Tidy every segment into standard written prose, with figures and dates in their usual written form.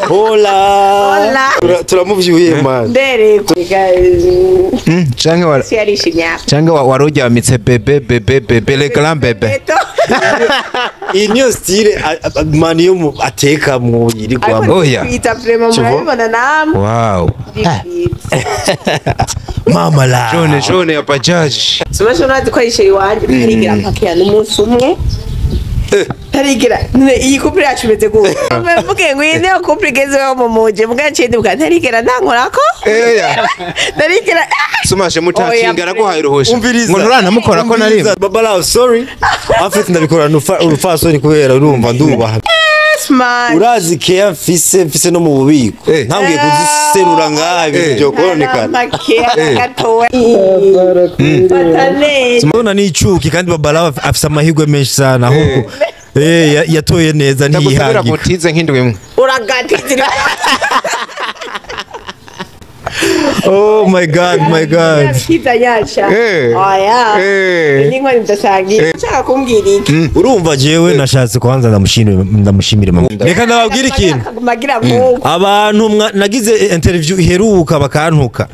Hola. Turamuvyuye man. Ndere Change waroja wamitse bebe le grand bebe. Inyo style man yo ateka mu yiri kwa. Oya. Ita vraiment murabibona namwe. Wow. Mama la. Jone ya bajaji. Sumasho nazi ko yisheri wanje tarigira mpakiya n'umunsi umwe. Tarigira iyi couple yacu imeze gute? Mvuge ngo iyi niyo couple igezeho mu muje mugacende bukatarigira ntankorako? Tarigira Sumashe mutakinga naguhaye uruhosha. Ngo nurana mukora ko nari. Baba la sorry. Afite ndabikora urufasoni kubera urumva ndubaha. Man. Urazi care mfise no mu bubiko. Ntambwiye kuziserura ngaha byo koronekana. Mbona ni icuki kandi baba la afise amahirwe menshi sana ahubwo yatoye neza ntiyihangira. Ndakutize nk'indwi. Uragatizira. Oh my god. Kiza yasha. Oya. Ningo ndasangiye. Nshaka kumbwira iki? Urumva jewe nashatse kwanza ndamushimire mama. Reka ndababwira ikintu. Abantu nagize interview iheruka bakantuka.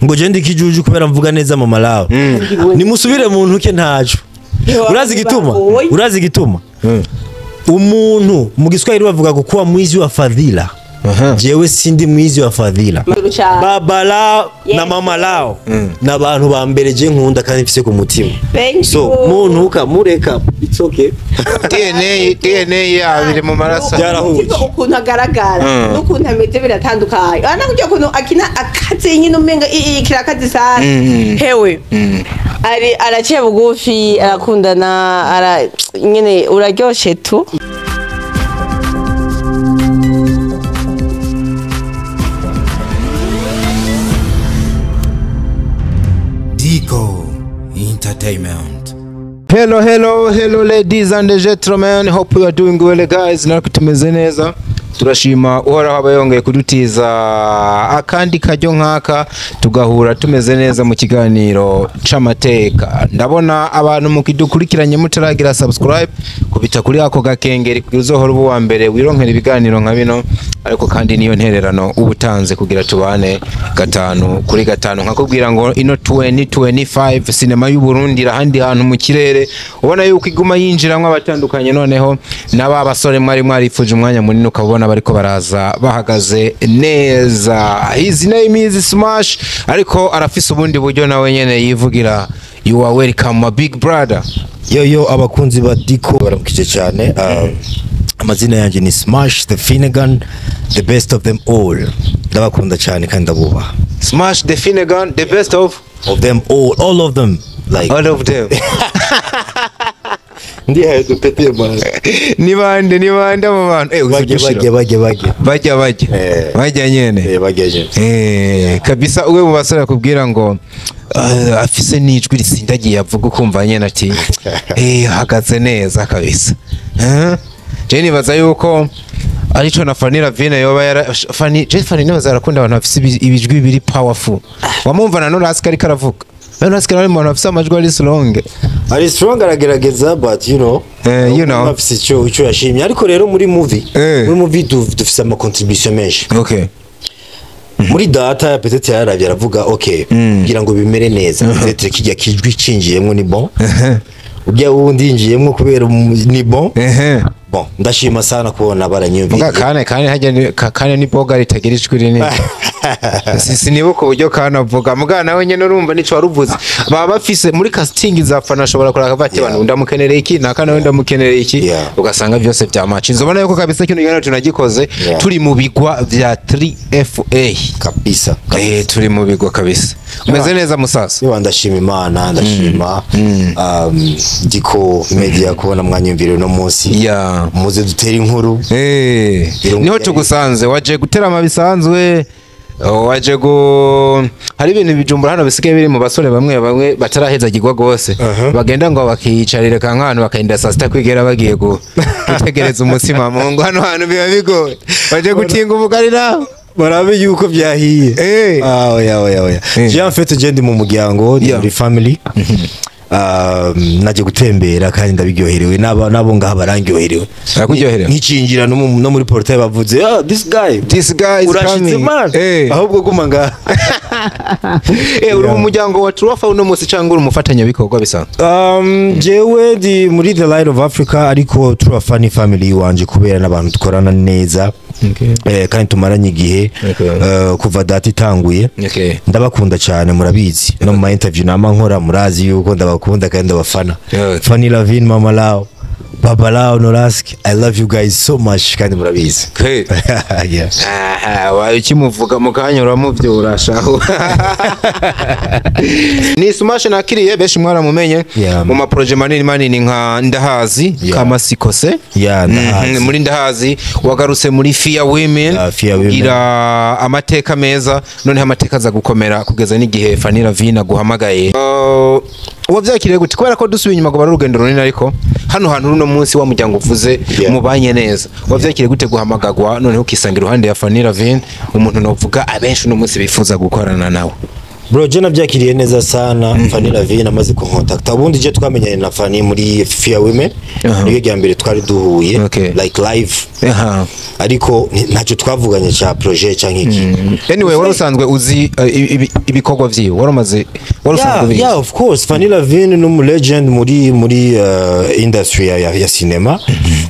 Ngo je ndikijuju kubera mvuga neza mama lawe. Nimusubire mu ntuke ntacu. Urazi gituma? Umuntu mu Giswahili bavuga ko kuwa mwizi wa fadhila. Jewe sindi mwizi wa fadhila. Baba lao na mama lao n'abantu bambere je nkunda kandi mfise ku mutima. So muntu ukamureka it's okay. DNA yabire mu maraso byarahuye. Ukuntu agaragara n'ukuntu ameze biratandukanye. Ana kujya kuntu akina akaze nyine umenga kirakazi sana. Hewe araciye bugufi arakundana nyine uraryoshe tu. Entertainment. Hello ladies and gentlemen, hope you are doing well guys. Nakutumeze neza. Turashima uhoraho abayongeye kudutiza akandi kajyo nkaka tugahura tumeze neza mu kiganiro c'amateka. Ndabona abantu mukidukurikiranye mutaragira subscribe kubita kuri ako gakengeri kugira uzohora ubu wa mbere wironkera ibiganiro nka bino, ariko kandi niyo ntererano ubutanze kugira tubane 5 kuri 5 nkakubwira ngo ino 2025 cinema y'u Burundi rahandi hantu mu kirere ubona yuko iguma yinjiramwe abatandukanye, noneho naba basore mwari ifuje umwanya munini ukabona bariko baraza bahagaze neza. His name is Smash, ariko arafise ubundi buryo nawe nyene yivugira you are welcome my big brother. Yo abakunzi ba Diko baramukije cyane. Amazina yanje ni Smash the Finnegan, the best of them all. Ndabakunda cyane kandi ndabubaha. Smash the Finnegan, the best of them all of them, like all of them. Ndi hayo dupete man. Ni bande mu bantu bajya nyene kabisa. Uwe mu basore akubwira ngo afise nijwi risindagiye avuga ukumva nyene ati hagaze neza kabisa. Je nibaza yuko arico na Fanny Lavine yoba Fanny nawe zarakunda abantu bafise ibijwi biri powerful. Wamumva na Norasi kari karavuga. Norasi kari mu afise amajwi ari strong aragerageza, but you know afise ico yashimye. Ariko rero muri movie dufise ama contribution menshi. Okay. Muri data peut-être yaravye aravuga okay kugira ngo bimere neza peut-être kijya kijwi cinjiyemwe ni bon. Ubya wundi njiyemwe kubera ni bon. Bon, ndashima sana kubona baranyumvira. Kane ni boga ritagira ijwi rinini. Sinibuka uburyo kanavuga muga nawe nyene urumva nico waruvuze. Baba bafise muri casting za Fanny ashobora kuraka bati abantu ndamukenereye iki nakana wenda mukenereye iki, ugasanga byose bya match. Nzobona yuko kabisa kino gihano tunagikoze turi mu bigwa vya 3FA kabisa. Turi mu bigwa kabisa. Umeze neza musasa? Niba ndashima Imana, ndashima Diko Media kubona mwanyumvire no munsi. Muze dutera inkuru. Niho tugusanze waje gutera amabisanzwe. Waje go hari ibintu bijumbura hano bisigaye biri mu basore bamwe bataraheza gigwa gose bagenda ngo bakiyicarire kankano bakagenda sasta kwigera bagiye gutegereza umutsima mu ngo hano biba bigoye. Waje gutinga ubugarira barabe yuko byahiye. Oya. Je en fait je ndi mu muryango muri family. naje gutembera kandi ndabiryoherewe nabo ngaha barangyoherewe nkicinjira no muri portail bavuze this guy is coming ahubwo guma ngaha uri mu muryango wa Truafa uno munsi cyangwa uri umufatanya bikorwa bisanzwe jewe ndi muri The Light of Africa ariko Truafa ni family wanje kubera n'abantu dukorana neza kandi tumaranye igihe kuva data itanguye ndabakunda cyane murabizi no mu interview nama nkora murazi yuko ndabakunda kandi ndabafana Fanny Lavine Mama Lao Baba Lao Norask I love you guys so much kandi murabizi ukimuvuga mu kanya uramuvyura shaho ni Sumashe nakiriye beshi mwaramumenye mu ma projet manini nka ndahazi kama sikose muri ndahazi wagarutse muri Fear Women ira amateka meza none amateka za gukomera kugeza n'igihe Fanny Lavine guhamagaye wavyakiriye gute kubera ko dusubiye inyuma ngo barurugendo runini ariko hano hantu runo munsi wa muryango uvuze mubanye neza wavyakiriye gute guhamagagwa none ukisangira uruhande ya Fanny Lavine umuntu novuga abenshi no munsi bifuza gukorana nawe bro je navyakiriye neza sana Fanny Lavine amaze kuncontacta ubundi je twamenyanye na Fanny muri Fear Women niyo gihe mbere twari duhuye like live ariko ntacyo twavuganye cha projet canke iki anyway wari usanzwe uzi ibikorwa vyiwe wari usanzwe of course Fanny Lavine no mu legend muri industry ya cinema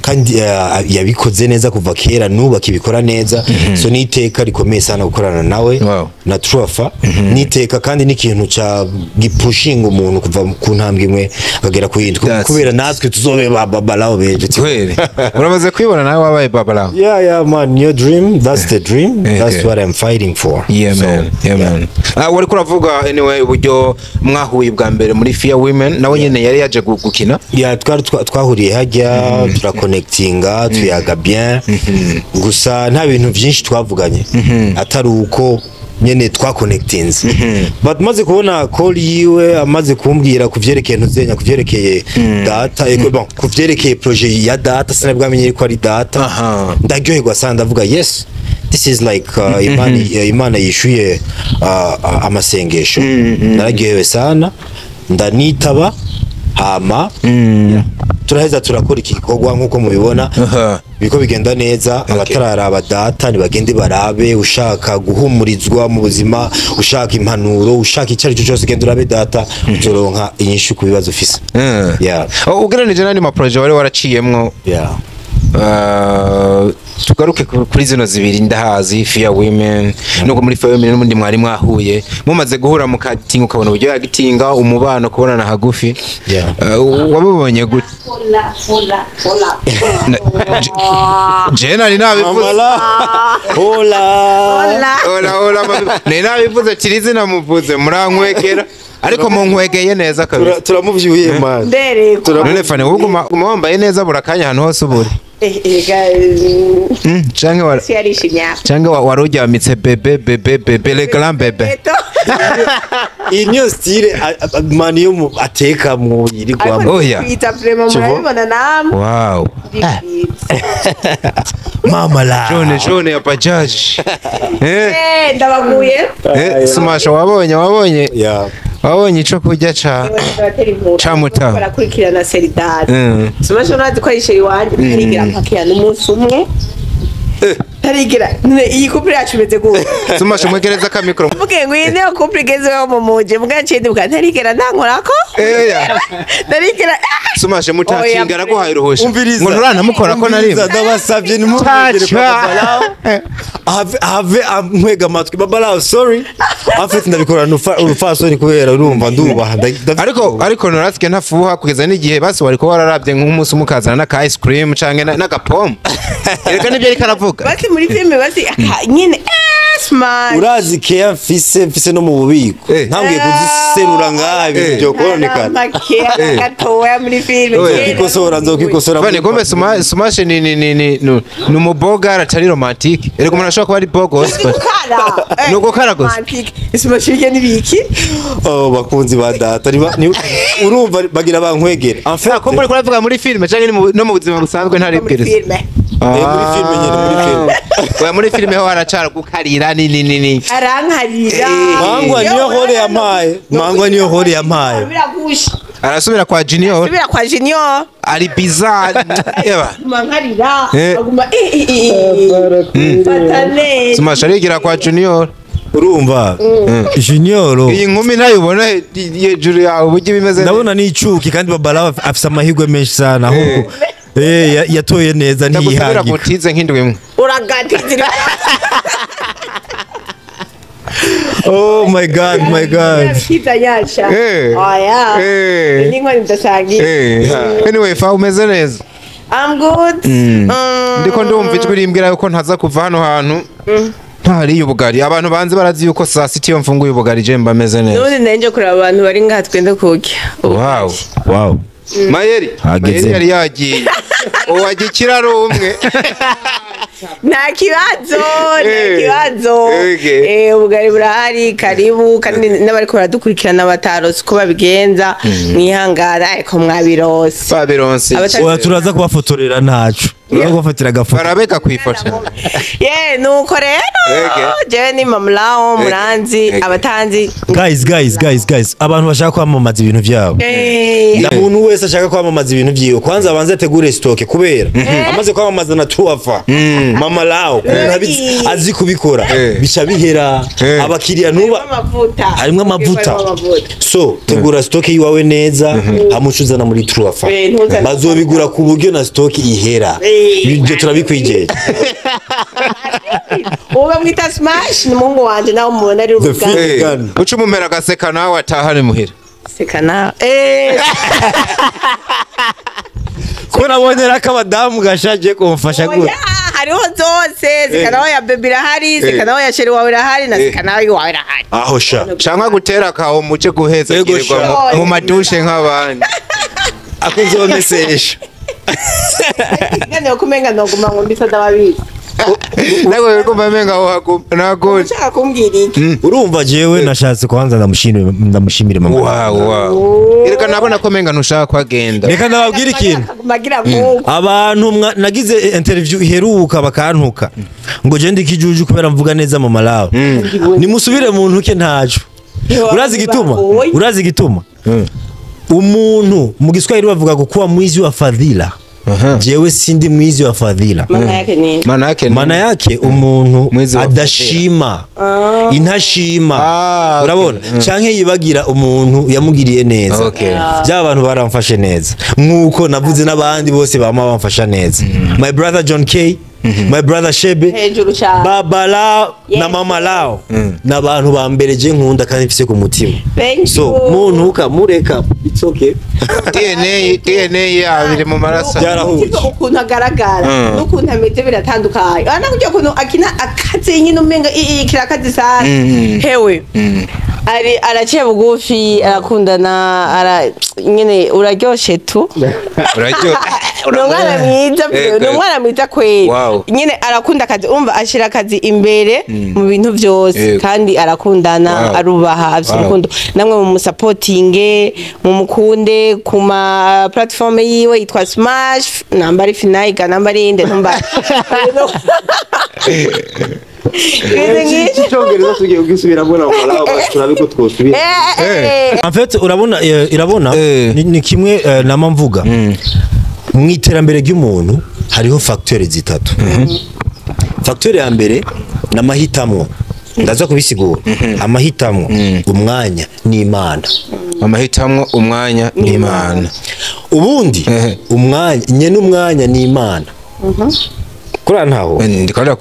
kandi yabikoze neza kuva kera nuba kibikora neza so niteka rikomeye sana gukorana nawe na Truafa niteka kandi n'ikintu ca gipushinga umuntu kuva ku ntambwe imwe akagera ku yindi kubera natwe tuzobe Baba Lao beje twere uramaze kwibona nawe wabaye Baba Lao yeah man your dream that's the dream that's what I'm fighting for man wari kuravuga anyway uburyo mwahuye bwa mbere muri Fear Women nawe nyene yari yaje gukina twahuriye hajya turaconnectinga tuyaga bien gusa nta bintu byinshi twavuganye atari uko nyene twaconnectinze but maze kubona call yiwe amaze kumbwira kuvyerekeye ntuzenya kuvyerekeye data bon kuvyerekeye projet ya data sinabwamenye ko ari data ndaryoherwa sana ndavuga yes this is like imana yishuye amasengesho nararyohewe sana ndanitaba hama turaheza turakora iki gikorwa nkuko mubibona biko bigenda neza abatararaba data nibagende barabe ushaka guhumurizwa mu buzima ushaka impanuro ushaka icari cyo cyose genda urabe data uzoronka inyishu ku bibazo ufise ugereranije n'andi ma projet wari waraciyemwo tugaruke kuri zino zibiri ndahazi Fear Women nuko muri Fear Women n'undi mwari mwahuye mumaze guhura mu katinga ukabona uburyo yagitinga umubano kubonana hagufi wabibonye gute Jenali nabivuze hola nabivuze kirizi namuvuze murankwegera ariko mu nkwegeye neza kabisa turamuvyuye man none Fanny uguma wambaye neza burakanya ahantu hose uburi canke warujyamitse bebe le grand bebe inyo style mani yo ateka mu yirigwamo wow Mama la jone ya bajaji ndabaguye Sumashe wabonye wabonye ico kurya ca muta barakurikirana Seridad Sumashe unazi ko yisheri wanje ntarigira mpakira n'umunsi umwe ntarigira iyi couple yacu imeze gute Sumashe mwegereza ka micro mvuge ngo iyi niyo couple igezeho mu muje mbwa ncende bwa ntarigira ntankorako ntarigira Sumashe mutakinga araguhaye uruhosha ngo nurana mukora ko nari ndabasavye nimugere Baba Lao have amwega matwi Baba Lao sorry afite ndabikorana urufasoni kubera urumva ndubaha ariko noratsike ntafuha kugeza n'igihe basi wariko wararabye nk'umunsi umukazana na ka ice cream canke na gapom ereka nibyo ariko aravuga basi muri filme basi nyine smart urazi care mfise no mu bubiko ntambwiye kuziserura ngaha ibintu byo koronekana gatoya muri filme nzokikosora bane gombe Sumashe ni umuboga atari romantique erega umuntu ashobora kuba ari bogos nuko karagos Sumashe n'ibiki bakunzi ba data urumva bagira bankwegera en fait ko muri kuravuga muri filme canke no mu buzima busanzwe ntari bwiriza muri filme ho aracara gukarira nini arankarira mangwa niyo hore yamaye biragusha arasubira kwa Junior subira kwa Junior aribuze eba mankarira aguma fatane tumasharigira kwa Junior urumva Junior iyi nkumi ntayibona hejuru yawe uburyo bimeze ndabona n'icuki kandi babala afise amahirwe menshi sana ahubwo yatoye neza ndagusabira gutize nk'indwi imwe uragatizira oh my god kiza yasha oya ningo ndasangi anyway fa umeze neza I'm good ndiko ndumva ijwi rimbwira yuko ntaza kuva hano hantu ntari ubugari abantu banze barazi yuko saa sita iyo mfunguye ubugari je mba meze neza none nanje kuraba abantu bari ngaha twende kurya wow Mayeri yari yagiye uwagikira rumwe nta kibazo ubugari burahari karibu kandi n'abariko baradukurikirana batarose uko babigenza mwihangana ariko babironse turaza kubafotorera ntacu kubafatira agafoto barabeka kwifoto nuko rero jewe ni mamulao muranzi abatanzi guys abantu bashaka kwamamaza ibintu byabo umuntu wese ashaka kwamamaza ibintu byiwe kwanza abanze ategure stock kubera amaze kwamamaza na tuwafa mamulao azi kubikora bica bihera abakiriya nuba harimo amavuta so tegura stock yiwawe neza hamucuzana muri tuwafa bazobigura ku buryo na stock ihera ibyo turabikwijeye uba mwita smash ni mungu wanje nawe mubona ari uruganda uca umumera agaseka nawe atahane muhira seka nawe ko nabonye rako abadamu gashaje kumufasha gute hariho zose seka nawe ya baby irahari seka nawe ya sheri wawe irahari na seka nawe iwawe irahari aho sha canka gutera kaho muce guheza kirirwa mu madushe nk'abandi akunze bamesesha ngane kumenga noguma ngo mbisa dababizi nawe weko bamenga ho nagone ushaka kumbwira iki urumva jewe nashatse kwanza ndamushimire mama wow ireka nabona komenga ntushaka kwagenda reka ndababwira ikintu abantu nagize interview iheruka bakantuka ngo je ndikijuju kubera mvuga neza mama lawe nimusubire mu ntuke ntacu urazi gituma umuntu mu Giswahili bavuga ko kuwa mwizi wa fadhila jewe sindi mwizi wa fadhila maana yake umuntu adashima intashima urabona canke yibagira umuntu yamugiriye neza by'abantu baramfashe neza nkuko navuze n'abandi bose bama bamfasha neza my brother John K my brother Shebe babala na mama lao n'abantu bambereje nkunda kandi mfise ku mutima so muntu ukamureka it's okay DNA yabire mu maraso byarahuje ukuntu agaragara n'ukuntu ameze biratandukanye ana kujya kuntu akina akaze nyine umenga kirakazi sana hewe araciye bugufi arakundana nyine uraryoshe tu n'umwana mwiza kweli nyine arakunda akazi umva ashira akazi imbere mu bintu byose kandi arakundana arubaha afite urukundo namwe mu supportinge mu mukunde ku ma platform yiwe yitwa Smash nambari Finayiga nambari inde ntumba Icyongereza tugiye kugisubiramo na malawo turabiko twosubira en fait irabona ni kimwe nama mvuga mu iterambere ry'umuntu hariho facteur zitatu facteur ya mbere n'amahitamo ndaza kubisigura amahitamo umwanya n'Imana amahitamo umwanya n'Imana ubundi umwanya nye n'umwanya n'Imana kura ntaho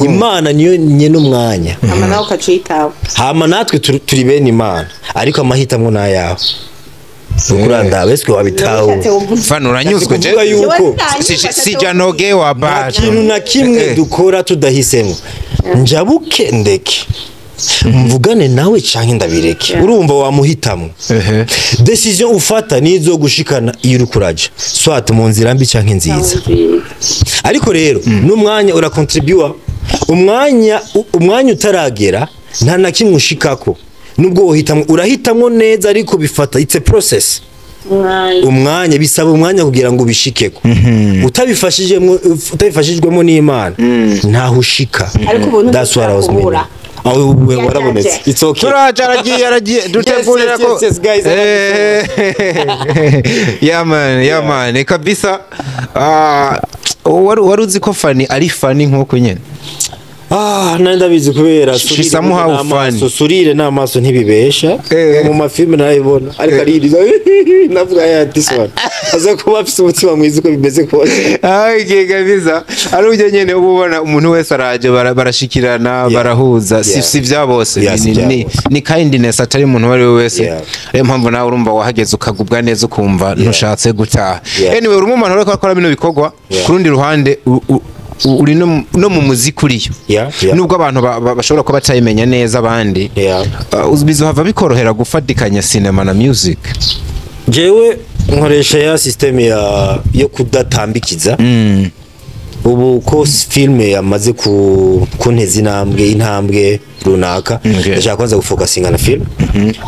Imana niyo nye n'umwanya amana ukacitaho hama natwe turi bene Imana ariko amahitamo nayaho ukuranda weswe wabitaho fano uranyuzwe je yuko sijanoge wa bad kintu na kimwe dukora tudahisemo njabuke ndeke mvugane nawe canke ndabireke urumva wamuhitamo decision ufata nizo gushikana iyo ukuraje soit mu nzira mbi canke nziza ariko rero n'umwanya uracontribua umwanya utaragera nta na kimwe ushikako nubwo uhitamo urahitamo neza ariko bifata it's a process umwanya bisaba umwanya kugira ngo bishikeko utabifashijwemo n'Imana ntaho ushika ariko ubuntu aho we warabonetse it's okay turaje aragiye dutegurira ko yes guys yeah man kabisa wari uzi ko Fanny ari Fanny nk'uko nyene nanda bizi kubera surire n'amaso ntibibesha mu mafilme nayibona ariko aririza navuga ya this one aza kuba afise umutima mwiza uko bimeze kose okay kabisa ari uje nyene ubona umuntu wese araje barashikirana barahuza si vya bose ni kindness atari umuntu wari wese mpamvu nawe urumva wahageze ukagubwa neza ukumva ntushatse gutaha anyway urimo umuntu ariko akora bino bikorwa kurundi ruhande uri no mu muziki uriyo nubwo abantu bashobora kuba batayimenya neza abandi bizohava bikorohera gufatikanya cinema na music. Jewe nkoresha ya system yo kudatambikiza ubu ko filme yamaze kunteza intambwe runaka ndashaka kwanza gufocusinga na film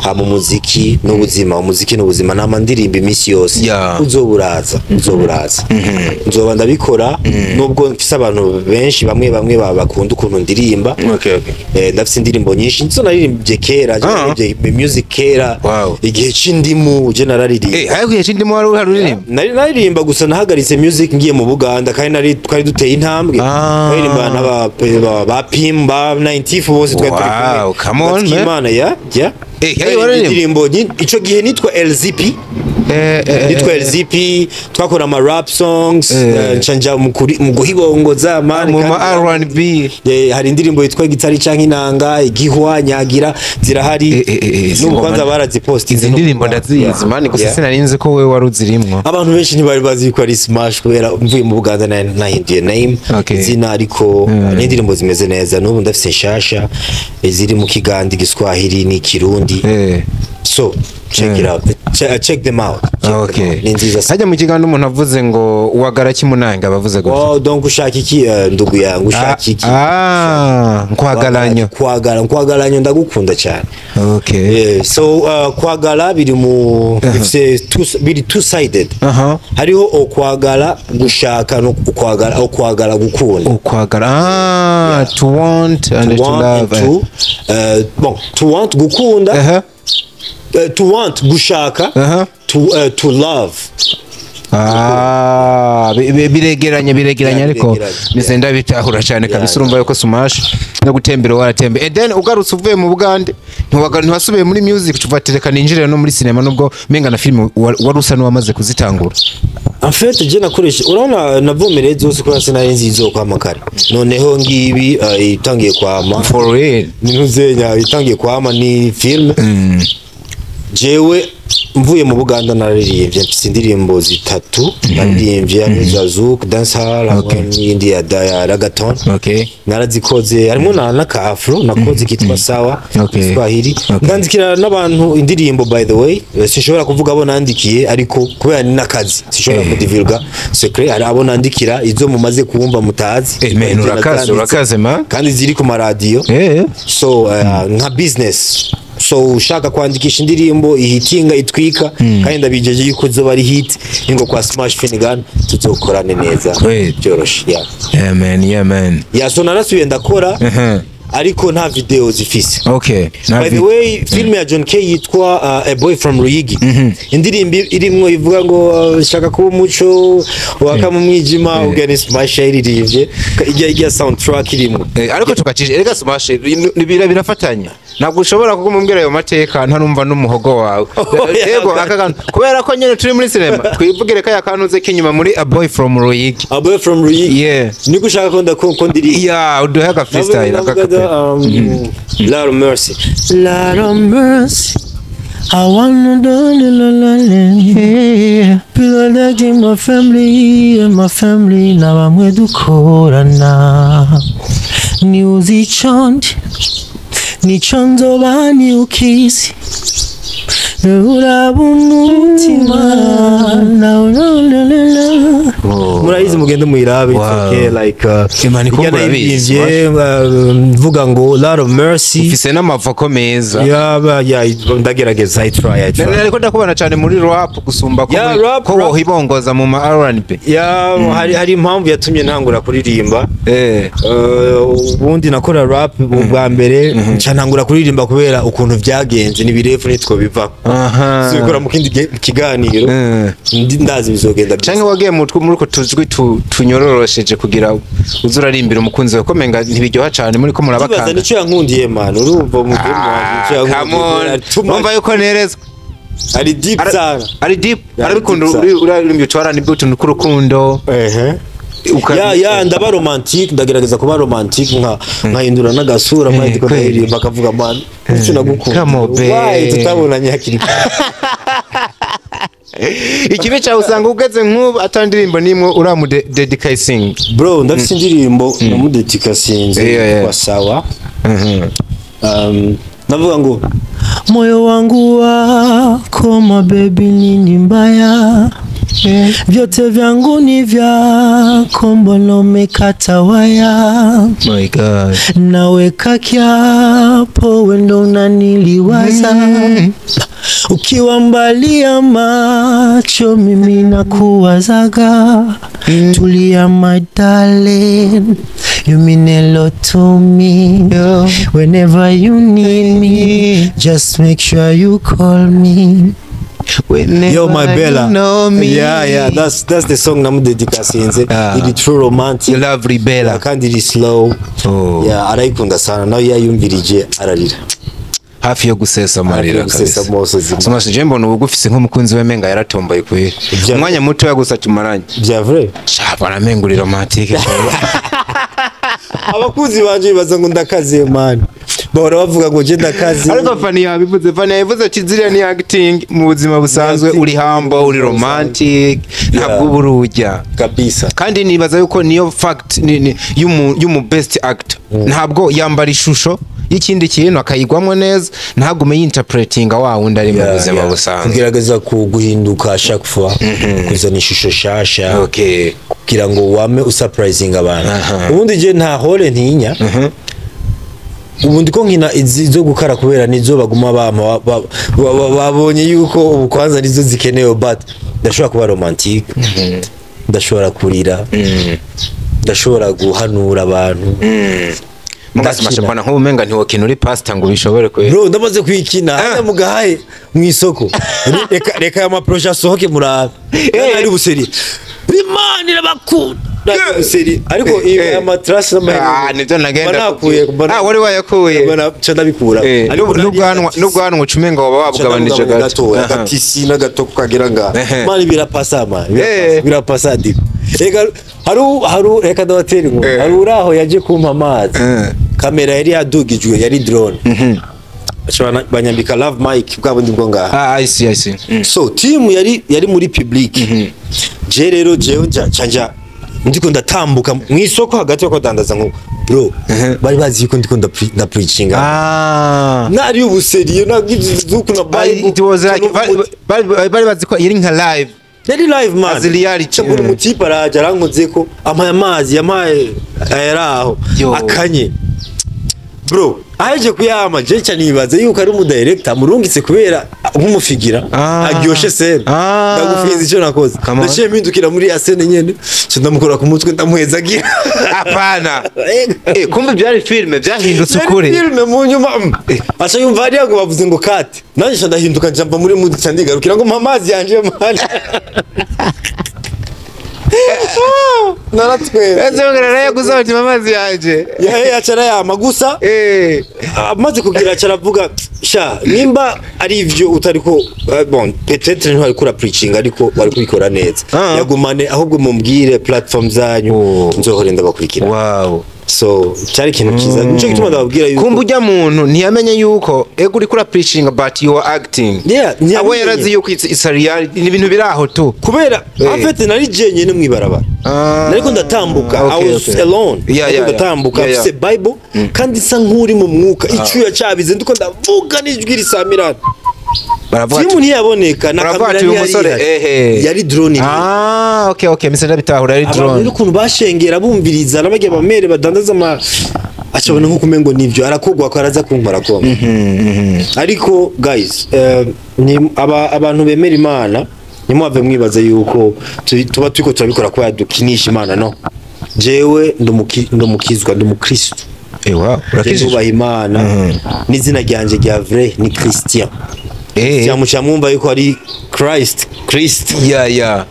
hama umuziki n'ubuzima umuziki n'ubuzima nta mandirimba imisi yose uzoburaza nzoba ndabikora nubwo mfise abantu benshi bamwe bakunda ukuntu ndirimba ndafise indirimbo nyinshi nzo naririmbye kera music kera igihe c'indimu uje nararirimba hayo igihe c'indimu wari uraririmba naririmba gusa nahagaritse music ngiye mu Buganda kandi twari duteye intambwe naririmba n'aba Pimba 90 bose wow, come on man. Indirimbo ico gihe nitwa LZP twakora ama rap songs chanja mu guhibongoza man mu R&B hari indirimbo yitwa gitari canke inanga igihwa nyagira zirahari n'ubu kwanza barazipost izi ndirimbo ndazizi man gusa sinarinze ko we waruzirimwo abantu benshi ntibari bazi ko ari smash kubera mvuye mu Buganda nahinduye name izina ariko n'indirimbo zimeze neza n'ubu ndafise nshasha ziri mu Kigandi Giswahili ni Kirundi so check it out check them out okay hajya mu Kiganda umuntu avuze ngo uwagara kimunanga bavuze gutya donc ushaka iki ndugu yangu ushaka iki kwagaranyo ndagukunda cyane okay so kwagara biri mu biri two sided hariho okwagara gushaka no kwagara gukunda to want and to love bon to want gukunda to want gushaka to love biregeranye ariko nisenda bitahura cyane kabisa urumva yuko smash no gutembera waratembe then ugarutse uvuye mu Bugande ntiwasubiye muri music tuvatereka ninjire no muri cinema nubwo menga na film warusa no wamaze kuzitangura en fait je nakoresha urabona navomereye zose ko sinari nzizo kwa makare noneho ngibi itangiye kwama for real ninuzenya itangiye kwama ni film jewe mvuye mu Buganda naririmbye mfise indirimbo zitatu naririmbye Azuka dancehall n'indi ya reggaeton narazikoze harimo na ka afro nakoze kitwa sawa Swahili ndandikira n'abantu indirimbo by the way sinshobora kuvuga abo nandikiye ariko kubera ni nakazi sinshobora kudivulga secret hari abo nandikira izo mumaze kuwumva mutazi urakaze ma kandi ziri ku radio so nka business so ushaka kwandikisha indirimbo ihitinga itwika kandi ndabijeje yuko zoba ari hit ingo kwa Smash Finnegan tuzokorane neza byoroshe yeah man so narasubiye ndakora ariko nta video zifise by the way film ya John K yitwa A Boy from Ruyigi indirimbo irimwo ivuga ngo shaka kuba umuco waka mu mwijima ugane Smash iririmbye ijya soundtrack irimwo ariko tukatije erega Smash birafatanya ntabwo ushobora kugumubwira ayo mateka ntarumva n'umuhogo wawe yego akagantu kubera ko nyene turi muri cinema twivugire kaya kanuze kinyuma muri A Boy from Ruyigi niko ushaka ko ndakondiri uduhe aka freestyle Lord of mercy I wanna do protecting my family and my family na bamwe dukorana niuzichonde nichonzo bani ukisi uraba umutima murayizi mugende muyirabe like mvuga ngo lot of mercy ufise n'amavoko meza ndagerageza I try ariko ndakubona cyane muri rap gusumba ko wohibongoza mu R&B hari impamvu yatumye ntangura kuririmba ubundi nakora rap bwa mbere ntangura kuririmba kubera ukuntu byagenze ni birefu nitwo biva zikora mu kindi kiganiro ndazi bizogenda cyangwa wagiye muri ko tuzwi tunyororosheje kugira uzurarimbira umukunzi we komenga ntibiryoha cyane muri ko murabakanga kibaza nico yankundiye man urumva mu umva yuko nerezwa ari deep sana ari deep arabikunda urarimbye utwara ni butuntu kurukundo ndaba romantique ndagerageza kuba romantique nkahindura n'agasura mwahindi ko ndaririmba akavuga man icyo nagukunda why tutabonanye hakiri ikibe cyawe usanga ugeze nk'ubu atandirimbo nimwe uramudedicating bro ndafite indirimbo namudedicasinze kwa sawa navuga ngo moyo wangu wako mabebi nini mbaya vyote vyangu ni vyako mbona umekata waya my god naweka kiapo wendo unaniliwaza ukiwa mbali ya macho mimi nakuwazaga tulia my darling you mean a lot to me whenever you need me just make sure you call me yo my bella that's the song namudedicasinze iri true romantic lovely bella kandi iri slow arayikunda sana nawe yayumvirije ararira hafi yo gusesa marira kabisa soma sijembo n'ubugufise nk'umukunzi we menga yaratombaye kwe umwanya muto yagusa tumaranye bya vrai shabana menguri romantique abakuzi banje baza ngo ndakaze man bahora bavuga ngo je ndakaze ariko Fanny yabivuze kiziriya ni acting mu buzima busanzwe uri humble uri romantic ntabwo burujya kabisa kandi nibaza yuko niyo fact yumu best actor ntabwo yambara ishusho y'ikindi kintu akayigwamwe neza ntagume yinterpretinga wa wundi ari mu buzima busanzwe kugerageza guhinduka chaque fois kuzana ishusho shasha kugira ngo wame usurprising abantu ubundi je nta hole ntinya ubundi ko nkina izo gukara kubera nizo baguma bama babonye yuko ubukwanza nizo zikenewe but ndashobora kuba romantique ndashobora kurira ndashobora guhanura abantu mugasmasha bana nko umenga ntiwo kintu uri pastor ngo bishobore kwe bro ndamaze kwikina hano mugahaye mu isoko reka ya projet asohoke murabe ari buseri bimani rabakunda buseri ariko iyo matrasi n'amahirwe nivyo nagenda nakuye wari wayakuye bana cyo ndabikura ariko n'ubwanwa ucumenga waba wabugabanije gato agatisi n'agatoko kagira nga mali birapasa birapasa ndi haru reka ndabatera ngo haru uraho yaje kumpa amazi kamera yari yadugijwe yari drone ashobora banyambika love mic bwabundi bwo ngaha I see so team yari muri public je rero jewe njanja ndiko ndatambuka mu isoko hagati yo kudandaza ngo bro bari bazi yuko ndiko nda preachinga nari ubuseriyo nagizuku na bible it was like bari bazi ko yari nka live yari live man as reality buri mutipa araje arankoze ko amaye amazi yamaye ayaraho akanye bro aje kuyama je cyane nibaze yuko ari mu director murungitse kubera nk'umufigira agyoshe sene ndagufinza icyo nakoze ndaciye mpindukira muri ya sene nyene cyo ndamukora ku mutwe ndamuhezagira apana kumbe byari filme byahindutse ukuri filme mu nyuma acha yumva ari ngo bavuze ngo kati nanje ndahinduka njamba muri mu ndigarukira ngo mamazi yanje mali naratwera ezongera yaguzote mamazi yanje yacara yamagusa amaze kugira caravuga sha nimba ari ivyo utariko bon peut-être ntwari kura preaching ariko bari kubikora neza yagumane ahubwo mumbwire platform zanyu nzohore ndabakurikira wow so cyari kintu kiza nico gituma ndababwira yuko kumbe ujya muntu ntiyamenye yuko ego uri kura preaching but you are acting awe yarazi yuko it's a reality ni ibintu biraho tu kubera afete nari jenye no mwibarabara nariko ndatambuka I was alone ndatambuka afite bible kandi sa nkuri mu mwuka icyuya cyabize ndiko ndavuga nijwi risamirana baravuga filmu ntiyaboneka na baravuga kamera ati uyu musore yari drone okay misenda bitahura ari drone abantu ukuntu bashengera bumviriza nabajya bamere badandaza ama acabona nko kumengo nivyo arakogwa ko araza kunkora ko ariko guys ni abantu bemera Imana nimwave mwibaza yuko tuba turiko turabikora ko yadukinisha Imana no jewe ndumukizwa ndumukristo wow urakizwa Imana n'izina ryanje rya vrai ni Christian cyamuca mwumva yuko ari Christ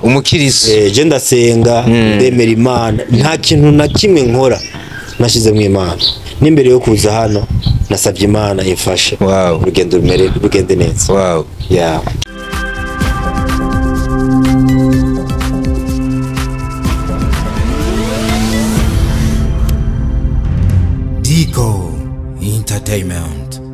umukiristo je ndasenga ndemera Imana nta kintu na kimwe nkora nashize mu Imana n'imbere yo kuza hano nasabye Imana ifashe urugendo rugende neza Dico Entertainment.